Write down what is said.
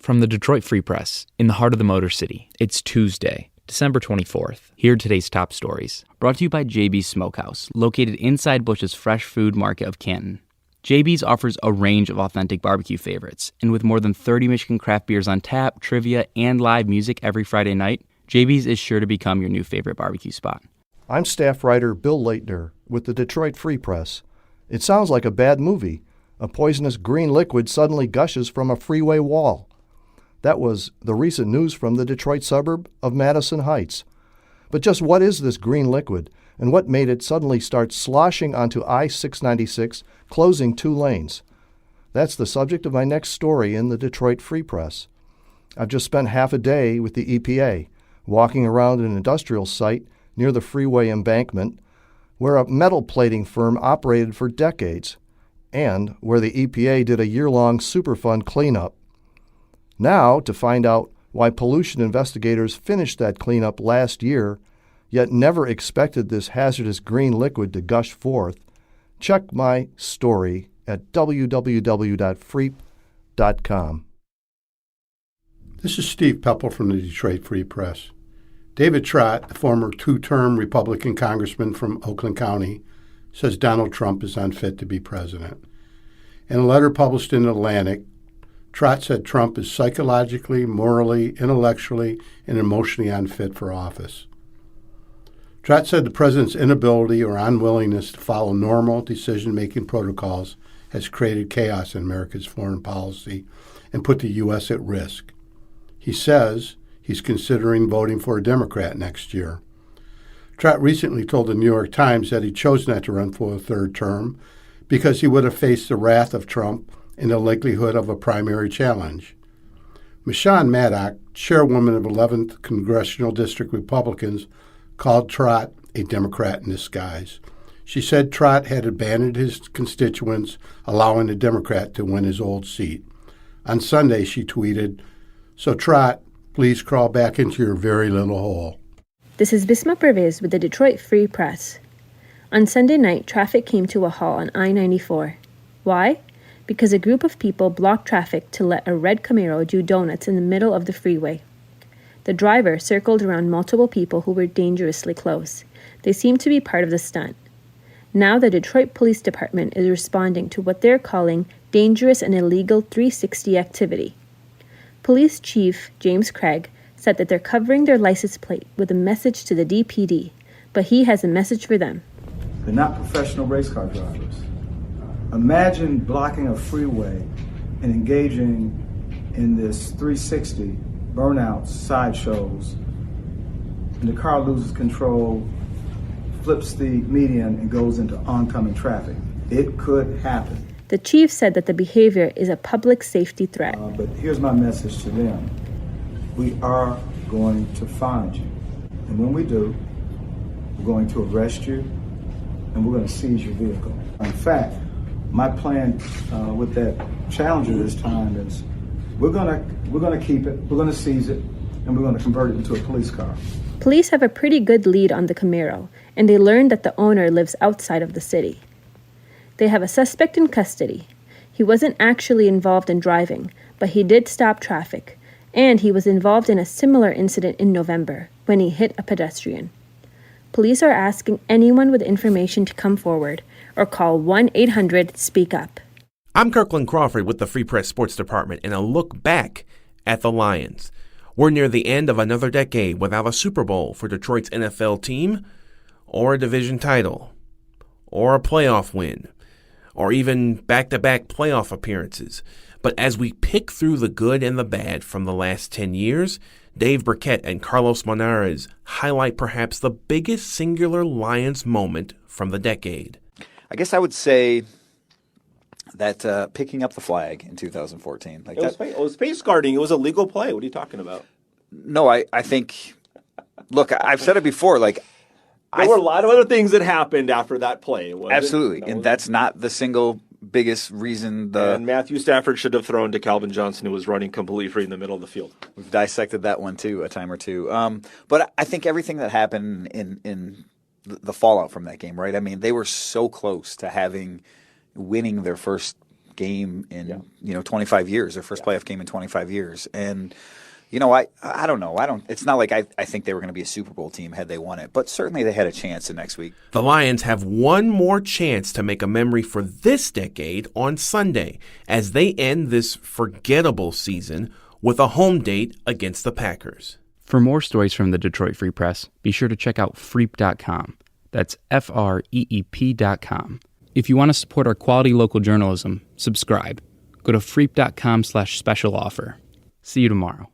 From the Detroit Free Press, in the heart of the Motor City, it's Tuesday, December 24th. Here are today's top stories. Brought to you by JB's Smokehouse, located inside Bush's Fresh Food Market of Canton. JB's offers a range of authentic barbecue favorites, and with more than 30 Michigan craft beers on tap, trivia, and live music every Friday night, JB's is sure to become your new favorite barbecue spot. I'm staff writer Bill Leitner with the Detroit Free Press. It sounds like a bad movie. A poisonous green liquid suddenly gushes from a freeway wall. That was the recent news from the Detroit suburb of Madison Heights. But just what is this green liquid, and what made it suddenly start sloshing onto I-696, closing 2 lanes? That's the subject of my next story in the Detroit Free Press. I've just spent half a day with the EPA, walking around an industrial site near the freeway embankment, where a metal plating firm operated for decades, and where the EPA did a year-long Superfund cleanup. Now, to find out why pollution investigators finished that cleanup last year, yet never expected this hazardous green liquid to gush forth, check my story at www.freep.com. This is Steve Peppel from the Detroit Free Press. David Trott, the former 2-term Republican congressman from Oakland County, says Donald Trump is unfit to be president. In a letter published in Atlantic, Trott said Trump is psychologically, morally, intellectually, and emotionally unfit for office. Trott said the president's inability or unwillingness to follow normal decision-making protocols has created chaos in America's foreign policy and put the U.S. at risk. He says he's considering voting for a Democrat next year. Trott recently told the New York Times that he chose not to run for a 3rd term because he would have faced the wrath of Trump and the likelihood of a primary challenge. Michonne Maddock, chairwoman of 11th Congressional District Republicans, called Trott a Democrat in disguise. She said Trott had abandoned his constituents, allowing the Democrat to win his old seat. On Sunday, she tweeted, "So Trott, please crawl back into your very little hole." This is Bisma Pervez with the Detroit Free Press. On Sunday night, traffic came to a halt on I-94. Why? Because a group of people blocked traffic to let a red Camaro do donuts in the middle of the freeway. The driver circled around multiple people who were dangerously close. They seemed to be part of the stunt. Now the Detroit Police Department is responding to what they're calling dangerous and illegal 360 activity. Police Chief James Craig said that they're covering their license plate with a message to the DPD, but he has a message for them. They're not professional race car drivers. Imagine blocking a freeway and engaging in this 360 burnouts, sideshows, and the car loses control, flips the median, and goes into oncoming traffic. It could happen. The chief said that the behavior is a public safety threat. But here's my message to them. We are going to find you. And when we do, we're going to arrest you, and we're going to seize your vehicle. In fact, my plan with that Challenger this time is we're going to keep it, we're going to seize it, and we're going to convert it into a police car. Police have a pretty good lead on the Camaro, and they learned that the owner lives outside of the city. They have a suspect in custody. He wasn't actually involved in driving, but he did stop traffic, and he was involved in a similar incident in November when he hit a pedestrian. Police are asking anyone with information to come forward or call 1-800-SPEAK-UP. I'm Kirkland Crawford with the Free Press Sports Department, and a look back at the Lions. We're near the end of another decade without a Super Bowl for Detroit's NFL team, or a division title, or a playoff win, or even back-to-back playoff appearances. But as we pick through the good and the bad from the last 10 years, Dave Burkett and Carlos Monarez highlight perhaps the biggest singular Lions moment from the decade. I guess I would say that picking up the flag in 2014. It was face guarding. It was a legal play. What are you talking about? No, I think – look, I've said it before. There were a lot of other things that happened after that play. Absolutely, and that's not the single biggest reason. And Matthew Stafford should have thrown to Calvin Johnson, who was running completely free in the middle of the field. We've dissected that one, too, a time or two. But I think everything that happened in the fallout from that game, right? I mean, they were so close to winning their first game in 25 years, their first playoff game in 25 years. And I don't know. It's not like I think they were going to be a Super Bowl team had they won it, but certainly they had a chance the next week. The Lions have one more chance to make a memory for this decade on Sunday as they end this forgettable season with a home date against the Packers. For more stories from the Detroit Free Press, be sure to check out freep.com. That's FREEP.com. If you want to support our quality local journalism, subscribe. Go to freep.com/special offer. See you tomorrow.